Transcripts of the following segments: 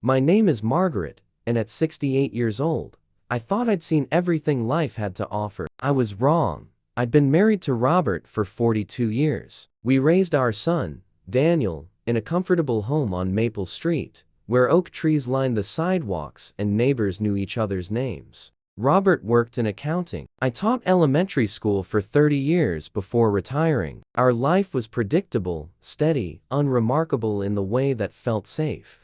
My name is Margaret, and at 68 years old, I thought I'd seen everything life had to offer. I was wrong. I'd been married to Robert for 42 years. We raised our son, Daniel, in a comfortable home on Maple Street, where oak trees lined the sidewalks and neighbors knew each other's names. Robert worked in accounting. I taught elementary school for 30 years before retiring. Our life was predictable, steady, unremarkable in the way that felt safe.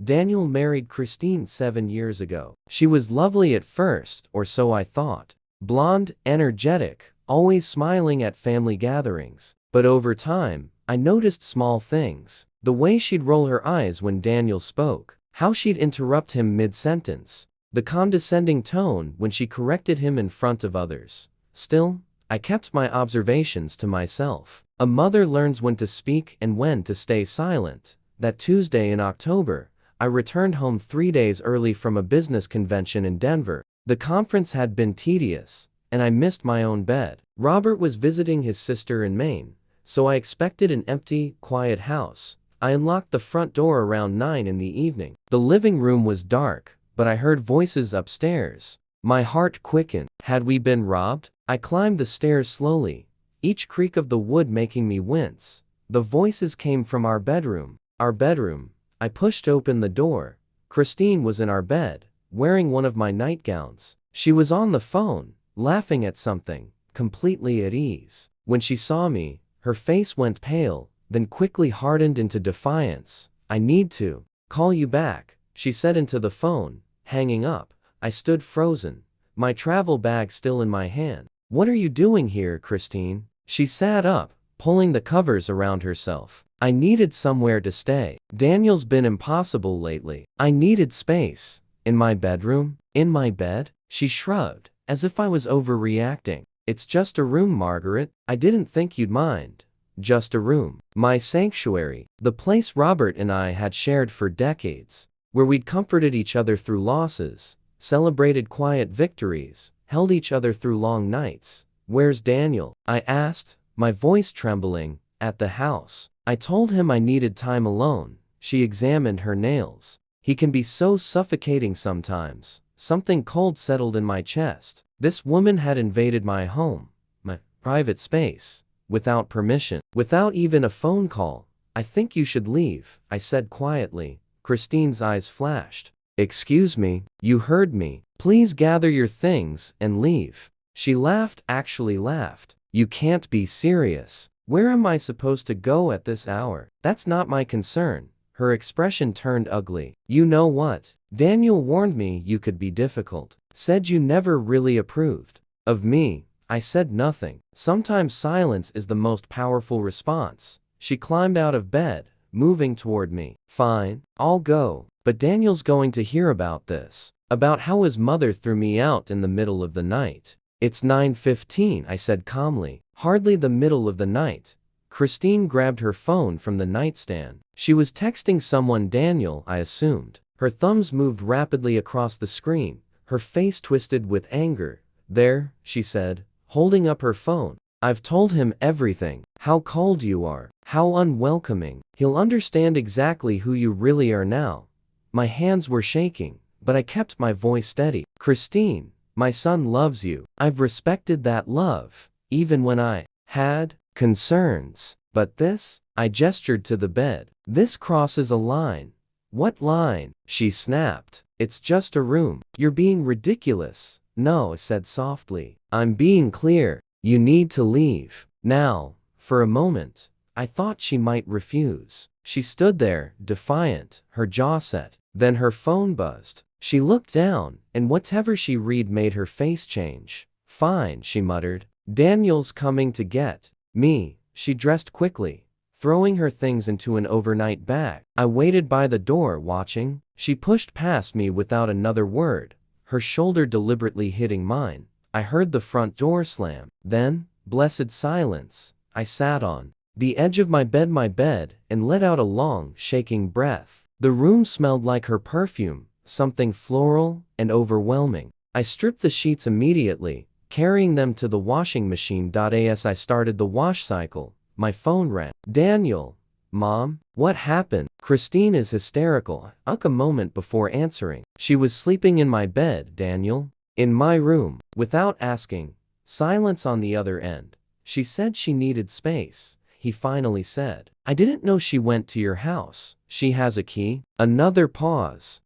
Daniel married Christine 7 years ago. She was lovely at first, or so I thought. Blonde, energetic, always smiling at family gatherings. But over time, I noticed small things. The way she'd roll her eyes when Daniel spoke. How she'd interrupt him mid-sentence. The condescending tone when she corrected him in front of others. Still, I kept my observations to myself. A mother learns when to speak and when to stay silent. That Tuesday in October, I returned home 3 days early from a business convention in Denver. The conference had been tedious, and I missed my own bed. Robert was visiting his sister in Maine, so I expected an empty, quiet house. I unlocked the front door around 9 in the evening. The living room was dark, but I heard voices upstairs. My heart quickened. Had we been robbed? I climbed the stairs slowly, each creak of the wood making me wince. The voices came from our bedroom. Our bedroom. I pushed open the door. Christine was in our bed, wearing one of my nightgowns. She was on the phone, laughing at something, completely at ease. When she saw me, her face went pale, then quickly hardened into defiance. I need to call you back, she said into the phone. Hanging up, I stood frozen, my travel bag still in my hand. What are you doing here, Christine? She sat up, pulling the covers around herself. I needed somewhere to stay. Daniel's been impossible lately. I needed space. In my bedroom? In my bed? She shrugged, as if I was overreacting. It's just a room, Margaret. I didn't think you'd mind. Just a room. My sanctuary. The place Robert and I had shared for decades. Where we'd comforted each other through losses, celebrated quiet victories, held each other through long nights. Where's Daniel? I asked, my voice trembling. At the house. I told him I needed time alone. She examined her nails. He can be so suffocating sometimes. Something cold settled in my chest. This woman had invaded my home, my private space, without permission, without even a phone call. I think you should leave, I said quietly. Christine's eyes flashed. Excuse me, you heard me. Please gather your things and leave. She laughed, actually laughed. You can't be serious. Where am I supposed to go at this hour? That's not my concern. Her expression turned ugly. You know what? Daniel warned me you could be difficult. Said you never really approved of me. I said nothing. Sometimes silence is the most powerful response. She climbed out of bed, moving toward me. Fine, I'll go. But Daniel's going to hear about this. About how his mother threw me out in the middle of the night. It's 9:15, I said calmly. Hardly the middle of the night. Christine grabbed her phone from the nightstand. She was texting someone, Daniel, I assumed. Her thumbs moved rapidly across the screen, her face twisted with anger. There, she said, holding up her phone. I've told him everything. How cold you are. How unwelcoming. He'll understand exactly who you really are now. My hands were shaking, but I kept my voice steady. Christine, my son loves you. I've respected that love, even when I had concerns. But this, I gestured to the bed. This crosses a line. What line? She snapped. It's just a room. You're being ridiculous. No, I said softly. I'm being clear. You need to leave. Now. For a moment, I thought she might refuse. She stood there, defiant, her jaw set. Then her phone buzzed. She looked down, and whatever she read made her face change. Fine, she muttered. Daniel's coming to get me. She dressed quickly, throwing her things into an overnight bag. I waited by the door watching. She pushed past me without another word, her shoulder deliberately hitting mine. I heard the front door slam. Then, blessed silence. I sat on the edge of my bed and let out a long, shaking breath. The room smelled like her perfume, something floral and overwhelming. I stripped the sheets immediately, carrying them to the washing machine. As I started the wash cycle, my phone rang. Daniel, Mom? What happened? Christine is hysterical. I took a moment before answering. She was sleeping in my bed, Daniel. In my room. Without asking. Silence on the other end. She said she needed space. He finally said. I didn't know she went to your house. She has a key? Another pause.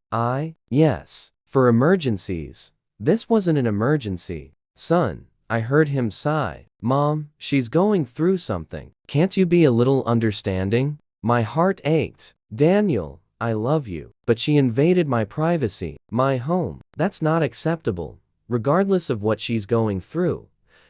Yes. For emergencies. This wasn't an emergency. Son. I heard him sigh. Mom, she's going through something. Can't you be a little understanding? My heart ached. Daniel, I love you. But she invaded my privacy, my home. That's not acceptable. Regardless of what she's going through.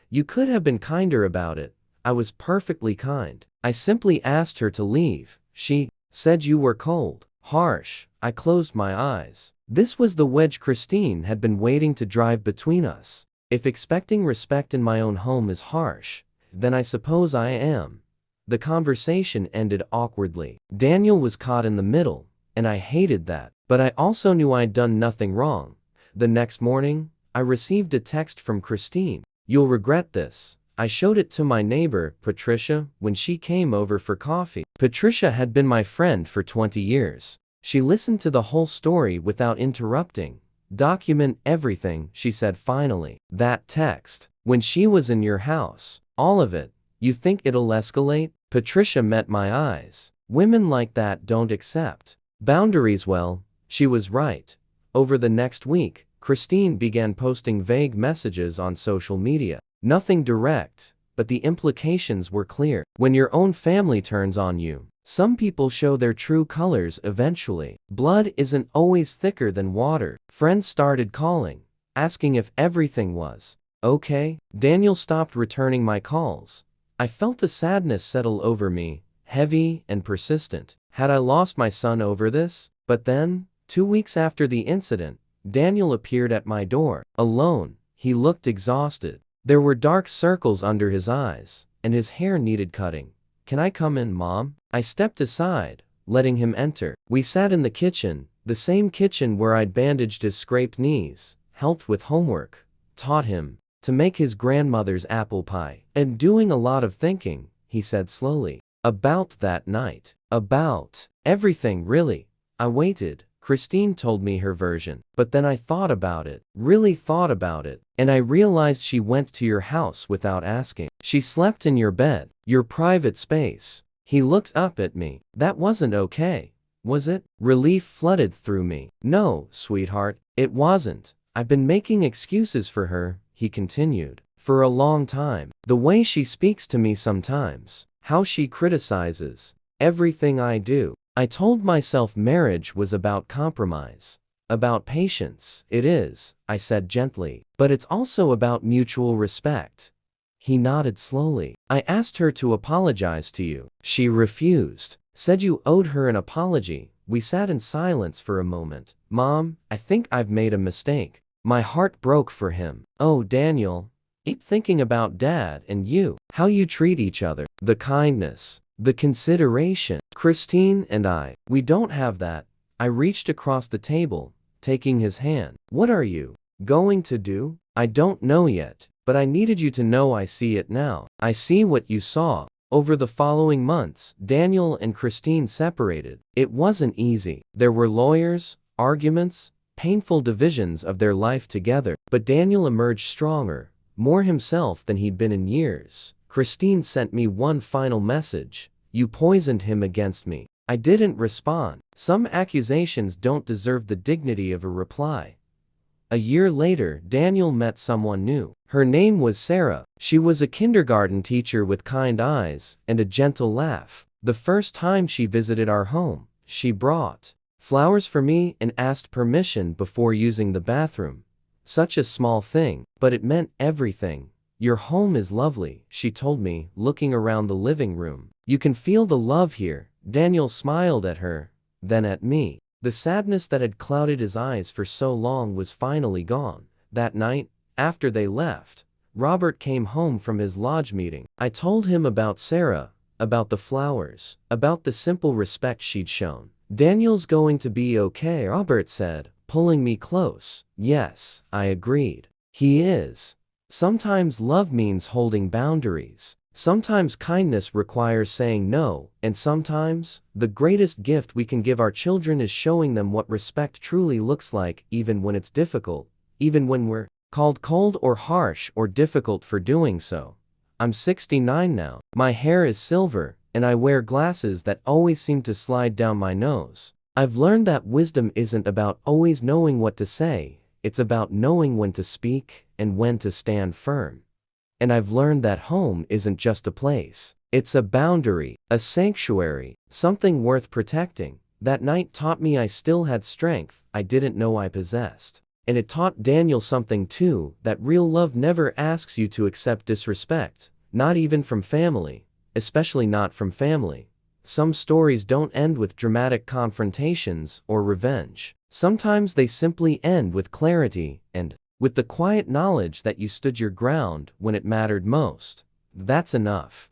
You could have been kinder about it. I was perfectly kind. I simply asked her to leave. She said you were cold, harsh. I closed my eyes. This was the wedge Christine had been waiting to drive between us. If expecting respect in my own home is harsh, then I suppose I am. The conversation ended awkwardly. Daniel was caught in the middle, and I hated that. But I also knew I'd done nothing wrong. The next morning, I received a text from Christine. You'll regret this. I showed it to my neighbor, Patricia, when she came over for coffee. Patricia had been my friend for 20 years. She listened to the whole story without interrupting. Document everything, she said finally. That text. When she was in your house. All of it. You think it'll escalate? Patricia met my eyes. Women like that don't accept boundaries well. She was right. Over the next week, Christine began posting vague messages on social media. Nothing direct, but the implications were clear. When your own family turns on you, some people show their true colors eventually. Blood isn't always thicker than water. Friends started calling, asking if everything was okay. Daniel stopped returning my calls. I felt a sadness settle over me, heavy and persistent. Had I lost my son over this? But then, 2 weeks after the incident, Daniel appeared at my door, alone. He looked exhausted. There were dark circles under his eyes, and his hair needed cutting. Can I come in, Mom? I stepped aside, letting him enter. We sat in the kitchen, the same kitchen where I'd bandaged his scraped knees, helped with homework, taught him to make his grandmother's apple pie. And doing a lot of thinking, he said slowly. About that night. About everything, really. I waited. Christine told me her version. But then I thought about it, really thought about it, and I realized she went to your house without asking. She slept in your bed, your private space. He looked up at me. That wasn't okay, was it? Relief flooded through me. No, sweetheart, it wasn't. I've been making excuses for her, he continued, for a long time. The way she speaks to me sometimes, how she criticizes everything I do. I told myself marriage was about compromise, about patience. It is, I said gently, but it's also about mutual respect. He nodded slowly. I asked her to apologize to you. She refused, said you owed her an apology. We sat in silence for a moment. Mom, I think I've made a mistake. My heart broke for him. Oh, Daniel, keep thinking about Dad and you, how you treat each other, the kindness, the consideration. Christine and we don't have that. I reached across the table, taking his hand. What are you going to do? I don't know yet, but I needed you to know I see it now. I see what you saw. Over the following months, Daniel and Christine separated. It wasn't easy. There were lawyers, arguments, painful divisions of their life together. But Daniel emerged stronger, more himself than he'd been in years. Christine sent me one final message. You poisoned him against me. I didn't respond. Some accusations don't deserve the dignity of a reply. A year later, Daniel met someone new. Her name was Sarah. She was a kindergarten teacher with kind eyes and a gentle laugh. The first time she visited our home, she brought flowers for me and asked permission before using the bathroom. Such a small thing, but it meant everything. Your home is lovely, she told me, looking around the living room. You can feel the love here. Daniel smiled at her, then at me. The sadness that had clouded his eyes for so long was finally gone. That night, after they left, Robert came home from his lodge meeting. I told him about Sarah, about the flowers, about the simple respect she'd shown. Daniel's going to be okay, Robert said, pulling me close. Yes, I agreed. He is. Sometimes love means holding boundaries. Sometimes kindness requires saying no, and sometimes, the greatest gift we can give our children is showing them what respect truly looks like, even when it's difficult, even when we're called cold or harsh or difficult for doing so. I'm 69 now. My hair is silver, and I wear glasses that always seem to slide down my nose. I've learned that wisdom isn't about always knowing what to say, it's about knowing when to speak and when to stand firm. And I've learned that home isn't just a place. It's a boundary, a sanctuary, something worth protecting. That night taught me I still had strength I didn't know I possessed. And it taught Daniel something too, that real love never asks you to accept disrespect, not even from family, especially not from family. Some stories don't end with dramatic confrontations or revenge. Sometimes they simply end with clarity and with the quiet knowledge that you stood your ground when it mattered most. That's enough.